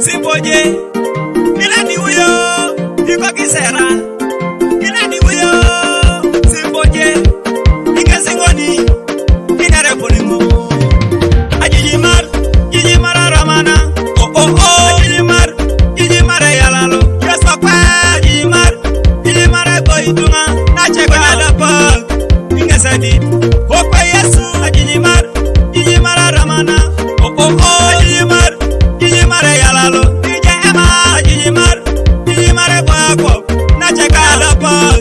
Simboje, Milani huyo, yuko Kisera. Milani huyo, Simboje, Ikazingoni, Inarepolimo. Ajijimar Ramana, Ajijimar Yalalo. Yasokwa, Ajijimar Boydunga, Nachekwa Adapal, Ingasadit. Okwa Yesu, Ajijimar Ramana, Ajijimar Yalalo. Ajijimar Boyako, Nachekwa Adapal,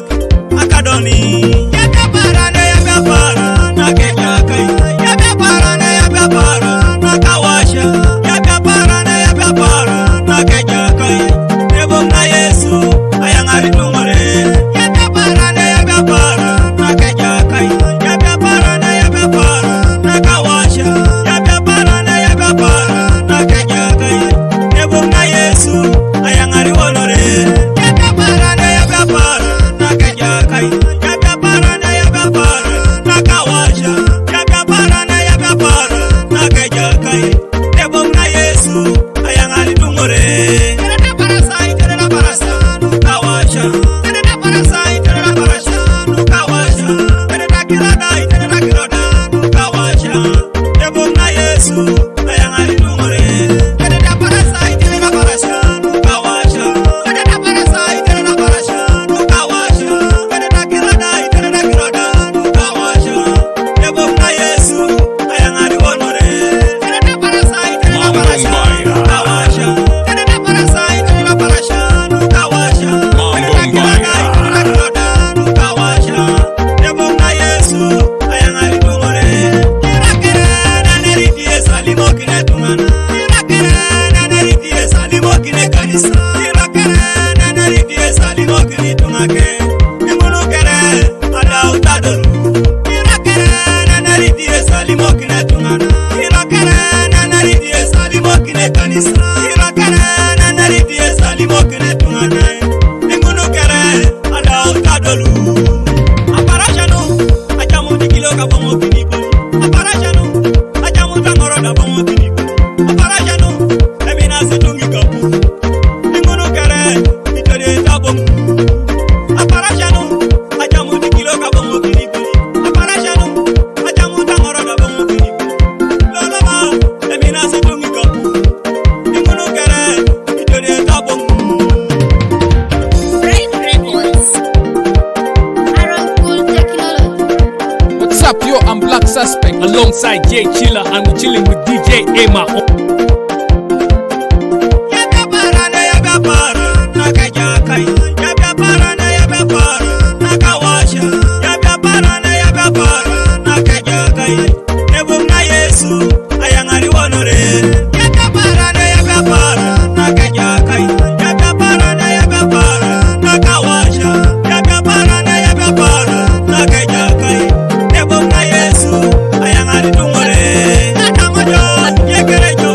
Akadoni. Yabiapara, Nakejakai. Yabiapara, Nakawasha. Yabiapara, Nakejakai. Nebonga Yesu, ayangari tungore. Yabiapara, Nakejakai. Yabiapara, Nakawasha. Yabiapara, Nakejakai. Nebonga Yesu, ayangari wolore. Yabiapara, Nakejakai. Yabiapara, Nakawasha. Yabiapara, Nakejakai. Nebonga Yesu, ayangari tungore. Terena parasa, Nukawasha. Terena parasa, Nukawasha. Terena kiroda, Nukawasha. Nebonga Yesu, ayangari tungore. Terena parasa, Nukawasha. Terena parasa, Nukawasha. Terena kiroda, Nukawasha. Nebonga Yesu, ayangari honore. Terena parasa, Nukawasha. Terena parasa, Nukawasha. Terena kiroda, Nukawasha. Nebonga Yesu, ayangari tungore. Irakere neritie salimo kine tungana. Irakere neritie salimo kine kanisa. Irakere neritie salimo kine tungake. Imulukere ada utadolu. Irakere neritie salimo kine tungana. Irakere neritie salimo kine kanisa. Irakere neritie salimo kine tungana. Imulukere ada utadolu. Aparashanu ajamu dikilo kabomo kinipo. Aparashanu ajamu tangoro kabomo kinipo. Aparashanu emina setungi kapu. Imulukere itode tabomu. Aparashanu ajamu dikilo kabomo kinipo. Aparashanu ajamu tangoro kabomo kinipo. Lolama emina setungi kapu. Imulukere itode tabomu. Great Records. Aaron Cool Technology. What's up, yo? I'm Black Suspect alongside Jay Chiller, and we're chilling with DJ Emma. Yabiapara, Nakejakai. Yabiapara, Nakawasha. Yabiapara, Nakejakai. Nebonga Yesu, ayangari honore. Yabiapara, Nakejakai. Yabiapara, Nakawasha. Yabiapara, Nakejakai. Nebonga Yesu, ayangari tungore. Natamojo, yekerejo.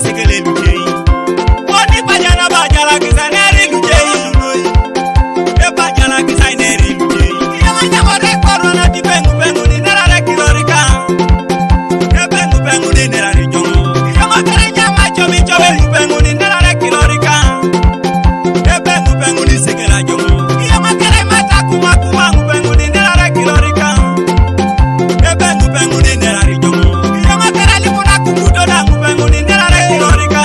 sekele lujei. Oni bajana bajala kisaneri lujei. E bajala kisaneri lujei. Yamanya bore corona di bengu bengu ni nara kilorika. E bengu bengu ni nara jongo. Yamakare nyama chobi chobi bengu ni nara kilorika. E bengu bengu ni sekela jongo. Yamakare mata kuma kuma bengu ni nara kilorika. E bengu bengu ni nara jongo. Yamakare limuna kukudo na bengu ni nara kilorika.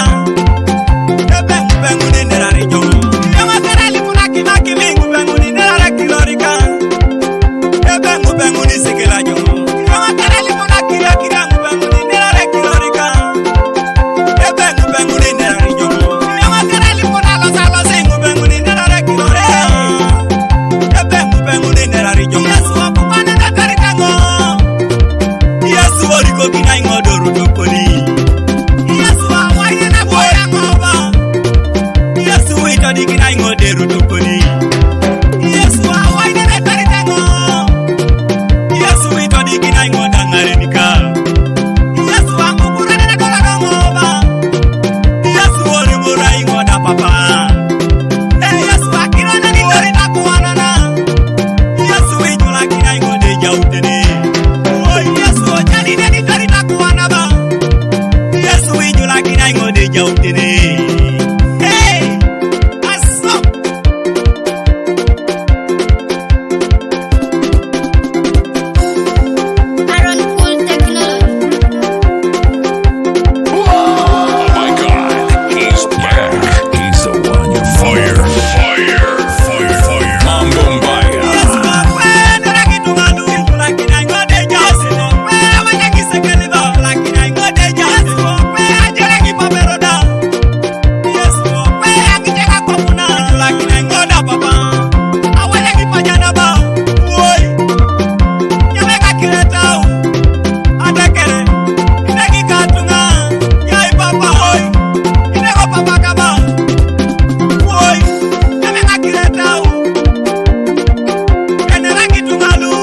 E bengu bengu ni nara jongo. Yamakare limuna kima kimi bengu ni nara kilorika. E bengu bengu ni sekela jongo. Yamakare limuna kira kira bengu ni nara kilorika. E bengu bengu ni nara jongo. Yamakare limuna losa losa bengu ni nara kilorika. E bengu bengu ni nara jongo. Yesu wakupana na tarikango. Yesu oriko kina ingodoro tokoni. Yesu awaye na boya ngoba. Yesu witodi kina ingodero tokoni. Yesu awaye na tarikango. Yesu witodi kina ingodangare nika. Yesu akukura na kola ngoba. Yesu ori mura ingoda papa. Yesu akira na nitori na kuanana. Yesu witula kina ingode jautene. Yesu ojani na nitori na kuanaba. Yesu witula kina ingode jautene. Hey, aso. Aaron Cool Technology. Oh my God, he's back. He's the one you fire, fire, fire, fire. Mambo Mbaya. Yesu wakwenda kitu malu lakini ingode jasi. Wewe wanyakisekele ba lakini ingode jasi. Wewe ajere kipaperoda. Yesu wewe akiteka kwa kuna lakini ingoda papa. Awale kipajana ba. Woi. Yameka kiletao. Atakere. Ineki katunga. Yai papa oi. Ineko papa kaba. Woi. Yameka kiletao. Kenera kitungalu.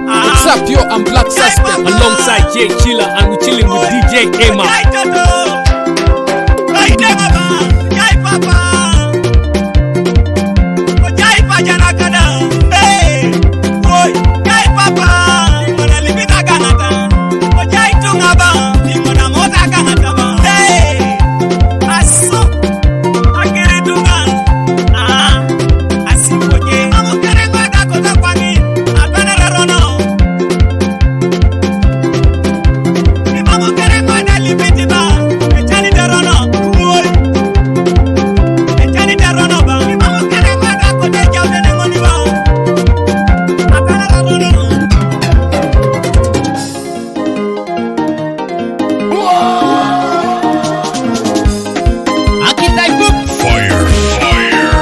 What's up, yo? I'm Black Suspect alongside Jay Chilla, and we're chilling with DJ Emma. Yai toto. Yai baba. Yai papa. Yai pajana kada. Hey. Woi. Yai papa. Imona limita kanata. Yai tungaba. Imona mota kanata ba. Hey. Aso. Akiri tunga. Asipoje. Amukere ngoda kota kwangi. Apanera rono. Amukere ngoda limiti ba. Echani terono. Woi. Echani terono ba. Amukere ngoda kota jaude nengoni ba. Apanera rono. Fire, fire.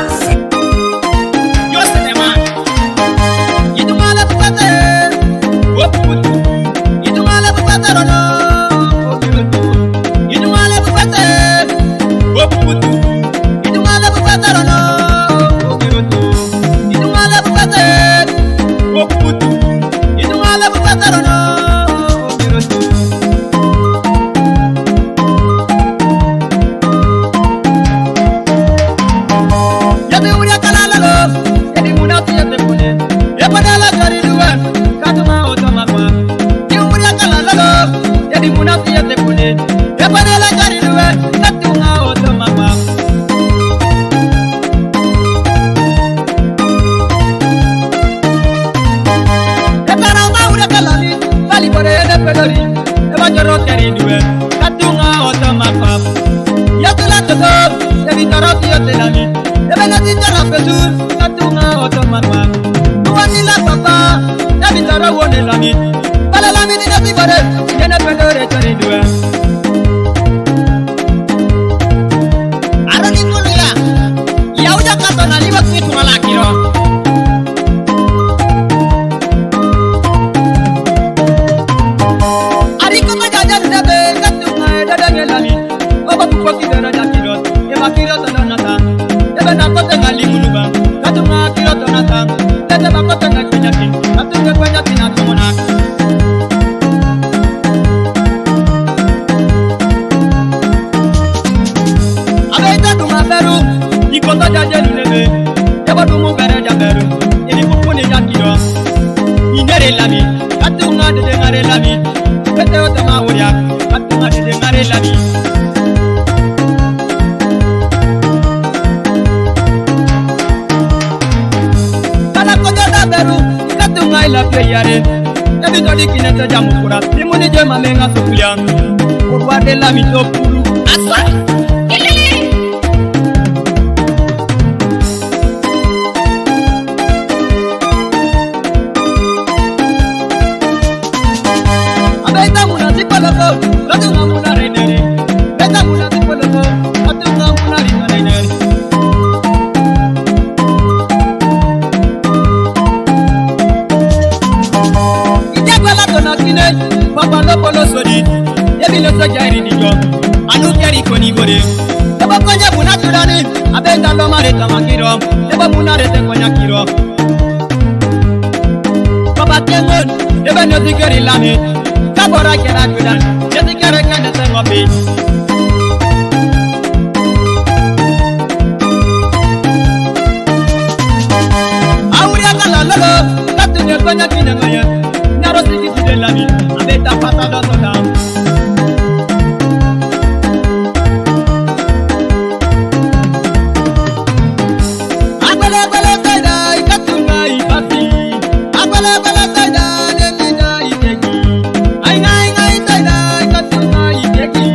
de la vie. Kala kojo da beru, katunga ila peyare. Ebi todi kinete jamukura, imuni jema menga sokulia. Kurwa de la vie to puru. Aswa. Abeta muna tipologo, katunga muna renere. Beta muna tipologo, katunga muna renere. Ijagbala tona kine, papa lopolo sodi. Ebi lo so jairi nijo, anu keri koni bore. Ebo konya muna turani, abeta lo mare tamakiro. Ebo muna rete konya kiro. Papa tengon, ebe no zikeri lami. Kabora kera kudan, jesi kere kene sengopi. Auria kala lolo, katunye konya kine ngoye. Nyaro siki side lami, abeta pata do soda. Agbele teda ikatunga ipati. Agbele teda nemida iteki. Ainga teda ikatunga iteki.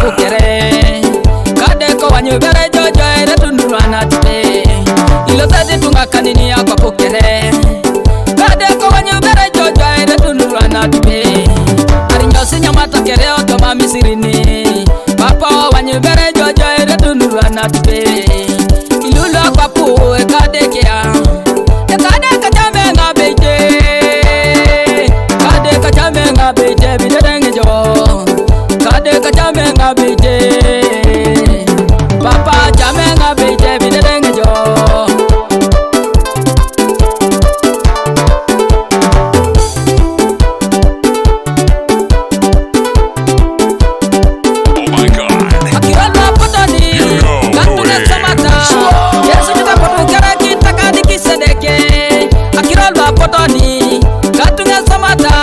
kapukere kade ko wanyu bere jojo ere tunurana tupe ilo tadi tunga kanini ya kapukere kade ko wanyu bere jojo ere tunurana tupe ari nyosi nyamata kere otoma misirini papa wanyu bere jojo ere tunurana tupe ilulo kapu kade kia kade kachame ngabeje kade kachame ngabeje bidenge jo kade kachame ngabeje papa chame ngabeje bidenge jo Oh my God. akirala potani Here we go. katuna samata yesu kita potu kara kita kadi kisedeke akirala potani katuna samata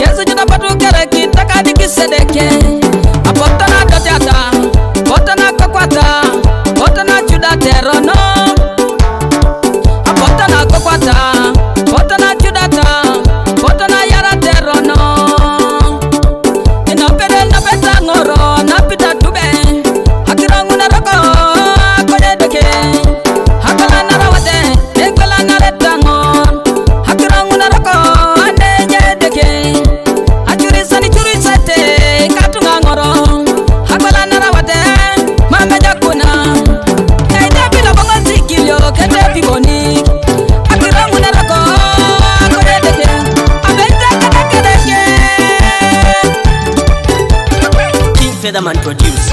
yesu kita potu kara kita kadi kisedeke apotana dotata potana kokwata potana juda terono apotana kokwata potana judata potana yara terono ina pere na beta ngoro na pita tube hakirangu na roko kone deke hakala na rawate ekala na retango hakirangu na roko ande nye deke achuri sate katunga ngoro hakala na rawate mame jakuna kaide pila bongo zikilio kete piboni hakirangu na roko kone deke abenta kadeke deke King Featherman produce.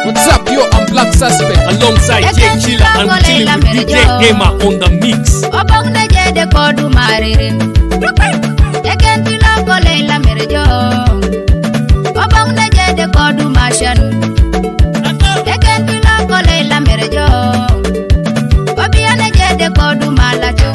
What's up, yo? I'm Black Suspect alongside Jay Chilla and we're chilling with DJ Emma on the mix. Obong na jede kodu maririn. Eken tila ko leila merejo. Obong na jede kodu mashan. Eken tila ko leila merejo. Obia na jede kodu malacho.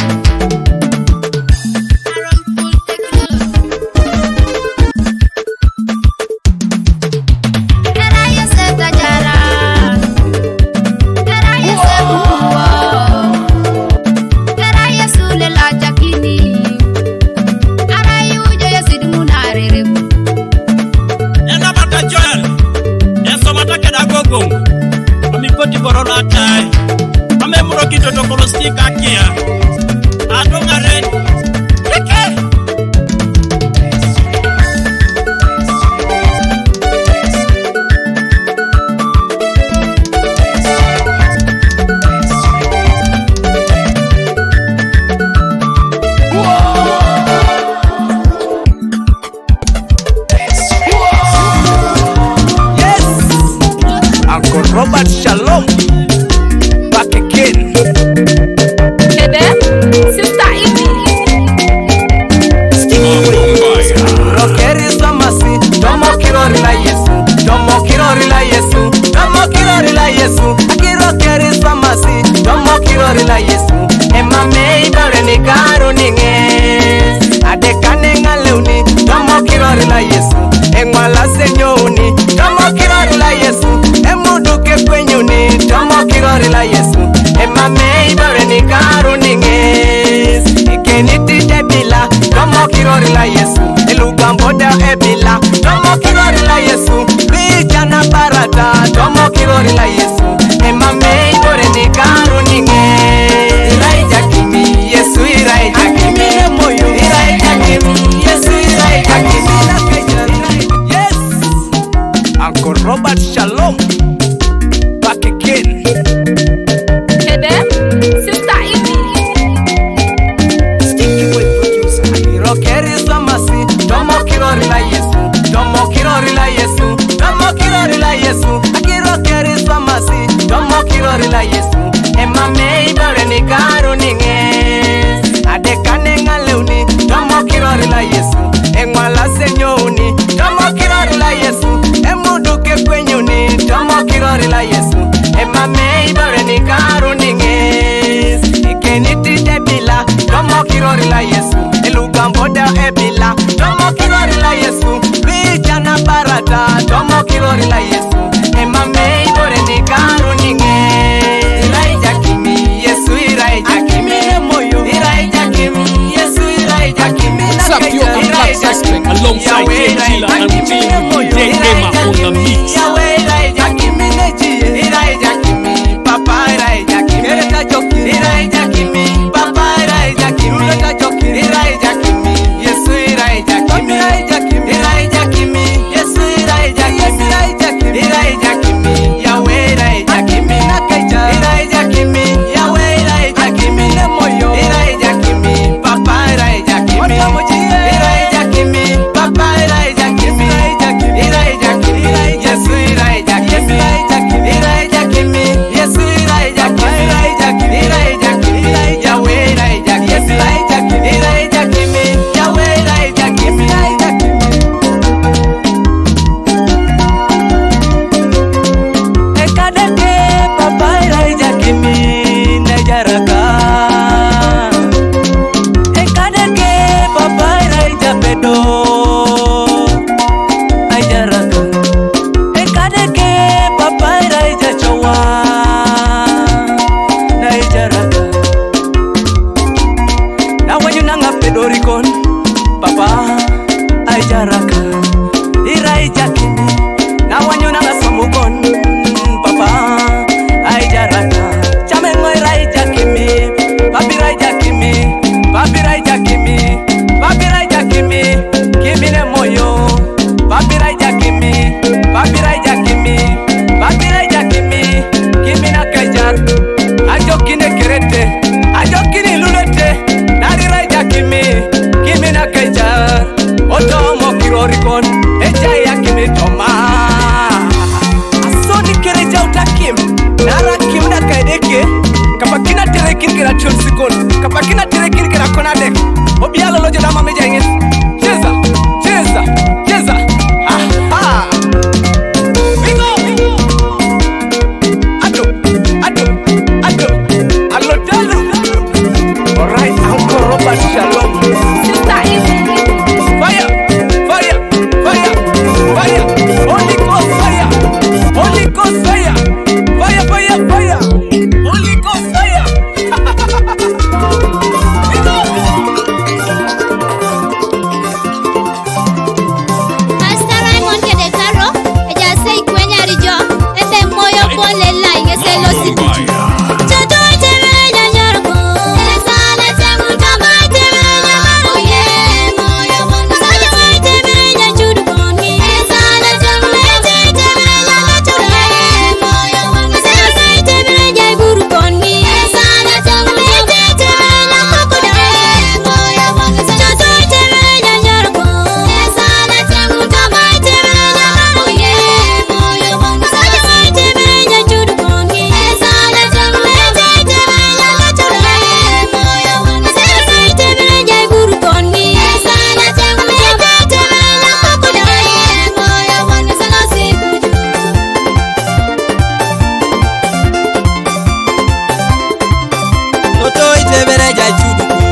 tomo kirori la Yesu, elugamboda ebila, tomo kirori la Yesu, vijana barata, tomo kirori la Yesu, emame ibore ni karu ninge, iraija kimi, Yesu iraija kimi, moyo iraija kimi, Yesu iraija kimi, yes, Uncle Robert Shalom, back again. Kede, Sister Ivy. Sticky boy producer, Akiro Keriswa Masi, tomo kirori la Yesu, tomo kirori la Yesu, tomo kirori la Yesu, Akiro Keriswa Masi, tomo kirori la Yesu, emame ibore ni karu ninge, adekane ngaleuni, tomo kirori la Yesu, engwala senyoni, tomo kirori la Yesu, emuduke kwenyuni, tomo kirori la Yesu, emame ibore ni karu ninge, ikeniti debila, tomo kirori la Yesu, elugamboda ebila, tomo kirori la Yesu, vijana barata, tomo kirori la Yesu, emame ibore ni karu ninge, iraija kimi, Yesu iraija kimi, moyo iraija kimi, Yesu iraija kimi, Sapio and Black Suspect alongside Jay Chilla and we're chilling with DJ Emma on the mix. Yahweh iraija kimi neji, iraija kimi, Papa iraija kimi, iraija kimi, iraija kimi, Papa iraija kimi, iraija kimi, Yesu iraija kimi, iraija kimi, Yesu iraija kimi, iraija kimi, Yahweh iraija kimi, iraija kimi, Yahweh iraija kimi, iraija kimi, Papa iraija kimi, iraija kimi, Papa iraija kimi, iraija kimi, Yesu iraija kimi, iraija kimi, Yesu iraija kimi, iraija kimi, Yahweh iraija kimi, iraija kimi, Yahweh iraija kimi. Ekadeke Papa iraija kimi nejaraka, ekadeke Papa iraija pedo ajaraka, ekadeke Papa iraija chowa naijaraka, na wanyu nanga pedorikon Papa ajaraka, iraija kimi, na wanyu nanga samukon Papa ajaraka, chamengo iraija kimi, Papi iraija kimi, Papi iraija kimi, Papi iraija kimi, kimi ne moyo, Papi iraija kimi, Papi iraija kimi, Papi iraija kimi, kimi na kajar, ajo kine kerete, ajo kine lulete, nari iraija kimi, kimi na kajar, otomo kirorikon, eja ya kimi toma, asoni kereja utakim, nara kim na kaideke, kapakina terekin kira chonsikon, kapakina terekin kira konadek, obiala lojo dama mejengin, cheza, cheza, cheza, aha, bingo, ado, ado, ado, alodalo, alright, Uncle Robert Shalom, Sister Ivy. fire, fire, fire, fire, Holy Ghost fire, Holy Ghost fire, fire, fire, fire, Holy Ghost fire. Pastor Raymond Kede Karo, ella se cuenya rijo, ete moyo pole la ingese lo siku. Chocho tebe ya nyorko, esa la temu kama tebe ya maroye, moyo bongo. Sayo tebe ya chudu koni, esa la temu tebe ya la chule, moyo bongo. Sayo tebe ya guru koni, esa la temu tebe ya kokoda, moyo bongo. Chocho tebe ya nyorko, esa la temu kama tebe ya maroye, moyo bongo. Sayo tebe ya chudu koni, esa la temu tebe ya la chule, moyo bongo. Sayo tebe ya guru koni, esa la temu tebe ya kokoda, moyo bongo. Sana siku Toto itebere ja chuduku,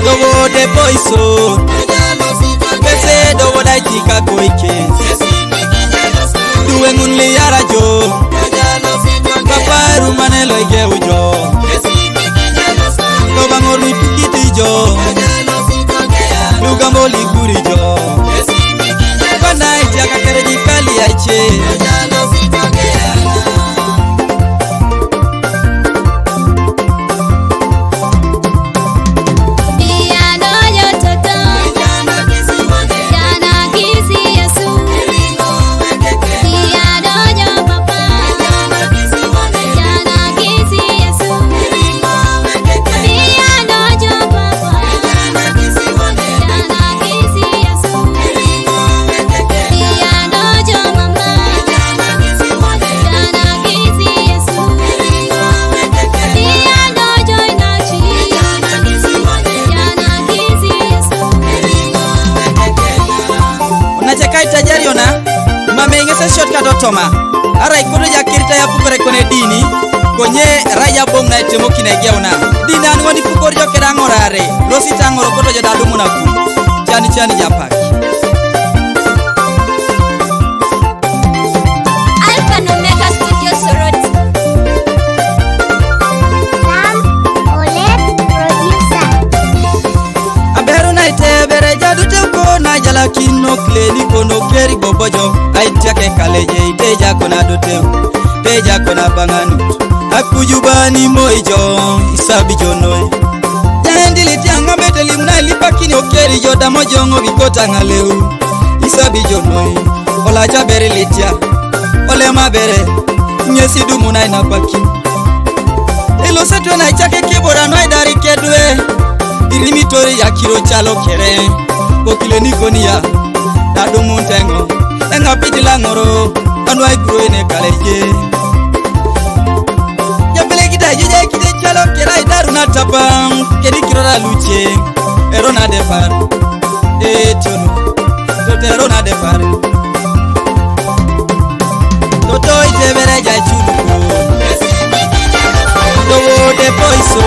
dogo de boiso, kese dogo da jika koike, duwe ngunli yara jo, papa rumane loige ujo, doba ngormi pikiti jo, luche toma arai kono yakirta ya pukore kone dini konye raya bong na temo kine geuna dina an woni pukor jo kedangorare losi tangoro koto jo dadu munaku chani chani japak Alpha Omega Studio Sorority Sam Olet Producer Aberu na itebere jadu teko na jala kino kleni kono keri bobojo aitiake kaleje iteja kona dote teja kona banganu akujubani moijo isabijo noy jandili tianga meteli mna lipakini okeri joda mojongo bikota ngaleu isabijo noy ola jabere litia ole mabere nyesi dumuna ina paki elo seto na ichake kebora noy dari kedwe irimitori ya kiro chalo kere kokileni konia dadu muntengo enga pitila ngoro anwai gro ene kaleje yabele kita jeje kide chalo kera idaru na tapam kedi kirora luche erona defar tunu to erona defar toto itebere ja chulu do de poiso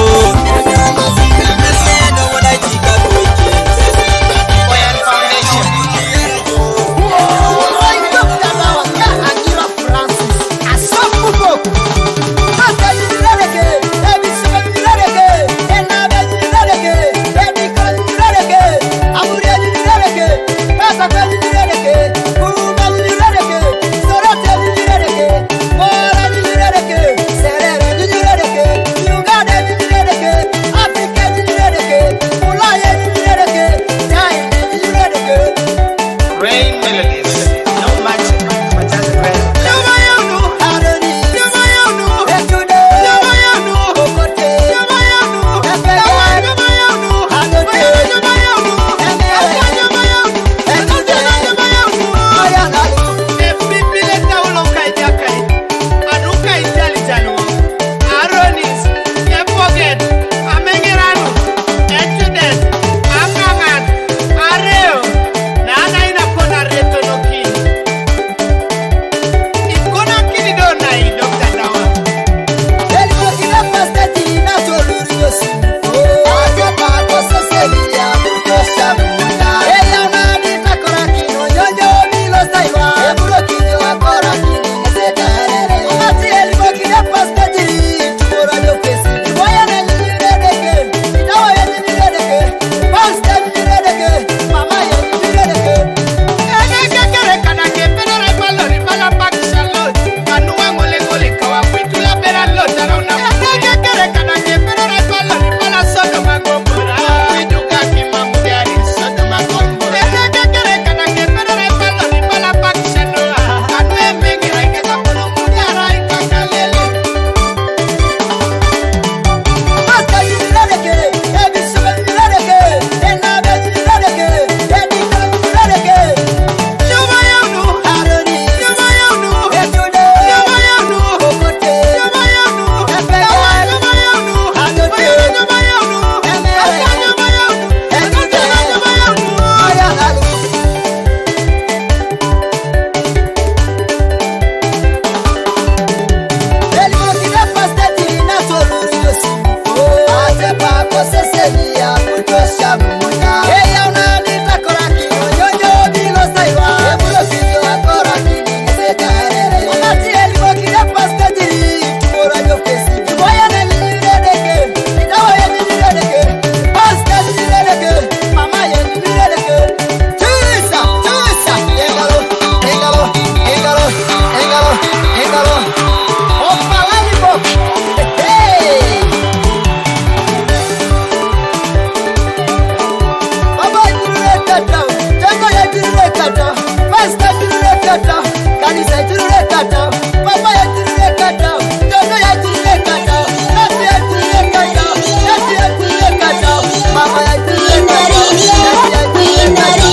kata, pasta turure kata, kanisa turure kata, mama ya turure kata, toto ya turure kata, tatu ya turure kata, tatu ya turure kata, mama ya turure kata, tatu ya turure kata,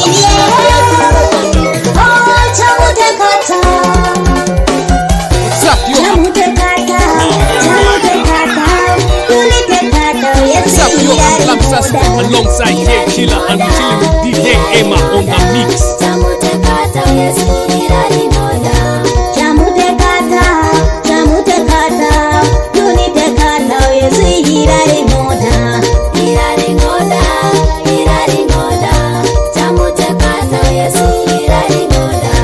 Oh, chamute kata. What's up, yo? Chamute kata. Chamute kata. Tulite kata. Yes, What's up, yo? I'm Black Suspect alongside Jay Chilla and we're chilling with DJ Emma on the mix. chamute kata. Yes, irari moda. Chamute kata. Chamute kata. Tulite kata. Yes, irari moda. Irari moda. Irari moda. Chamute kata. Yes, irari moda.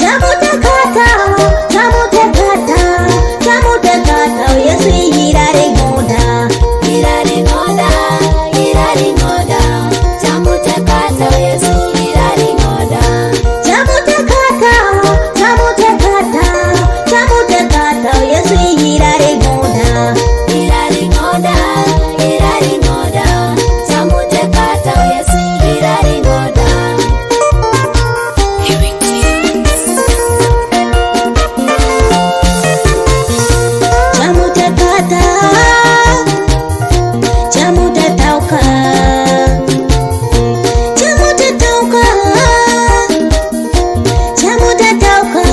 Chamute kata. Chamute kata. Chamute kata. Yes, irari moda. Irari moda. Irari moda. Chamute kata. Yes, irari moda. Chamute kata. Chamute kata. Chamute kata. Yes, irari moda. Irari moda. Irari moda. Chamute kata. Yes, irari moda. Chamute kata. Chamute tauka. Chamute tauka. Chamute tauka.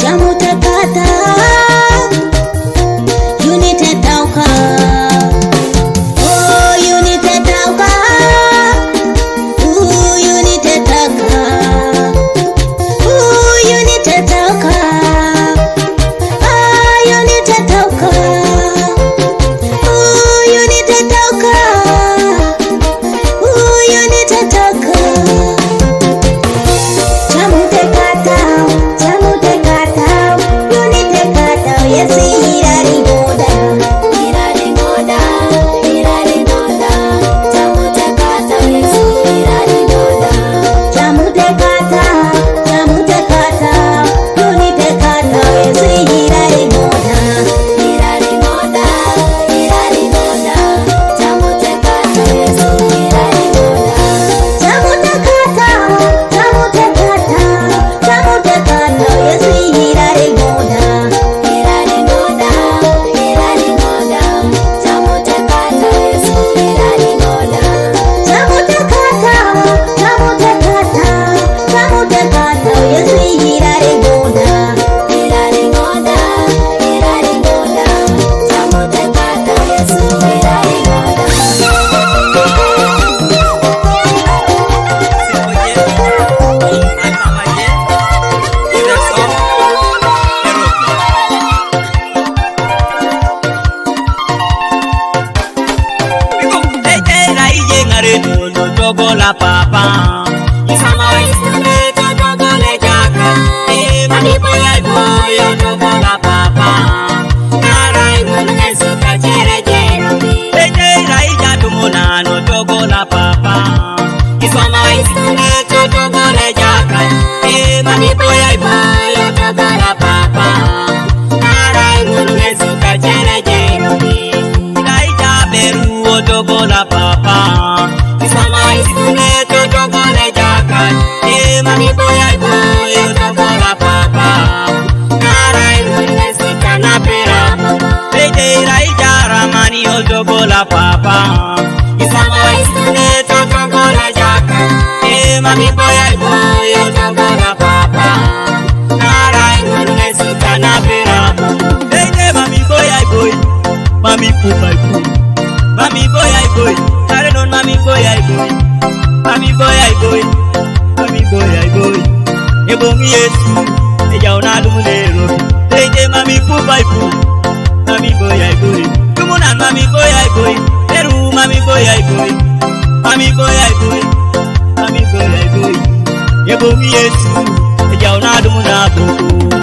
Chamute kata. Unite tauka. Oh, unite tauka. Unite tauka. Unite tauka. Unite tauka. Unite tauka. Unite tauka. Chamute kata. Chamute kata. Unite kata. Yes, irari moda. Irari moda. Irari moda. Chamute kata. Yes, irari moda. Chamute kata. Chamute kata. Unite kata. Yes, irari moda. Irari moda. Irari moda. Chamute kata. Yes, irari moda. Chamute kata. Chamute kata. Chamute kata. Yes, irari moda. Irari moda. Irari moda. Chamute kata. Yes, irari moda. Chamute kata. Chamute kata. Chamute kata. Yes, irari moda. Irari moda. Irari moda. Chamute kata. Yes, irari La papa, isama isune togo le jaka. Mami boy ay boy togo la papa. Narai mune suka jere jero. Ete rai jatu mona no togo la papa. Isama isune togo le jaka. Mami boy ay boy togo la papa. Narai mune suka jere jero. Rai jaberu togo la papa. Isama isune togo le jaka. Mami boy ay boy togo la papa. Narai mune suka na pera. Ete rai jara mani togo la papa. Isama isune togo le jaka. Mami boy ay boy togo la papa. Narai mune suka na pera. Ete mami boy ay boy. Mami poop ay poop. Mami boy ay boy. Kare non mami boy ay boy. Mami boy ay boy. Mami boy ay boy. Ebongi Yesu. Eja ona dumulero. Ete mami poop ay poop. Mami boy ay boy. Tumunan mami boy ay boy. Eru mami boy ay boy. Mami boy ay boy. Mami boy ay boy. Ebongi Yesu. Eja ona dumulero. moda.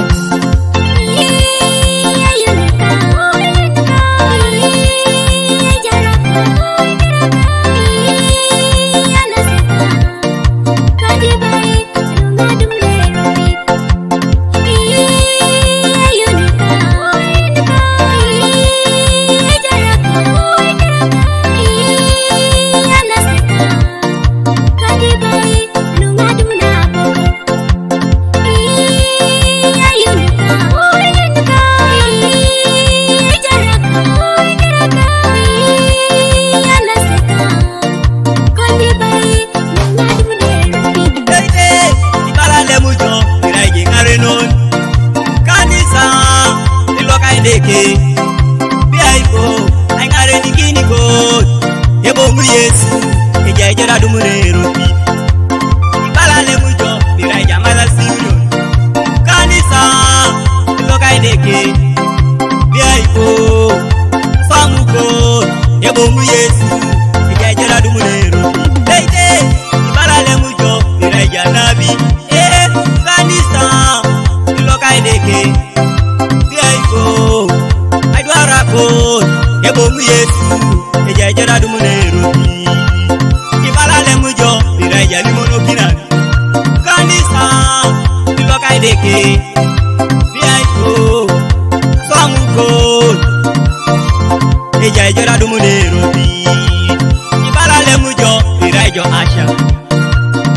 jo asha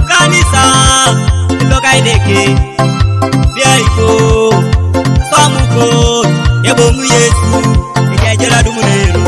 Kanisa Lokai deke Biaiko Samuko Yebomu Yesu Ikejela dumunero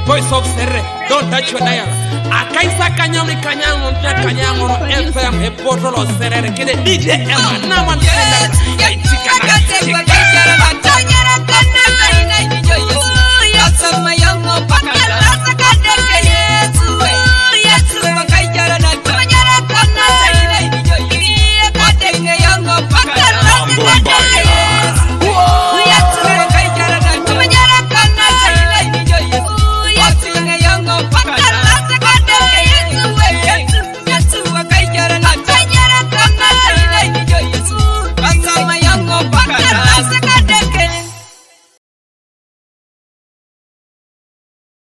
voice of Serre, don't touch your dial. Akaisa kanyami kanyango nta kanyango no FM e botolo Serre kide DJ Emma na man. Yes, yes,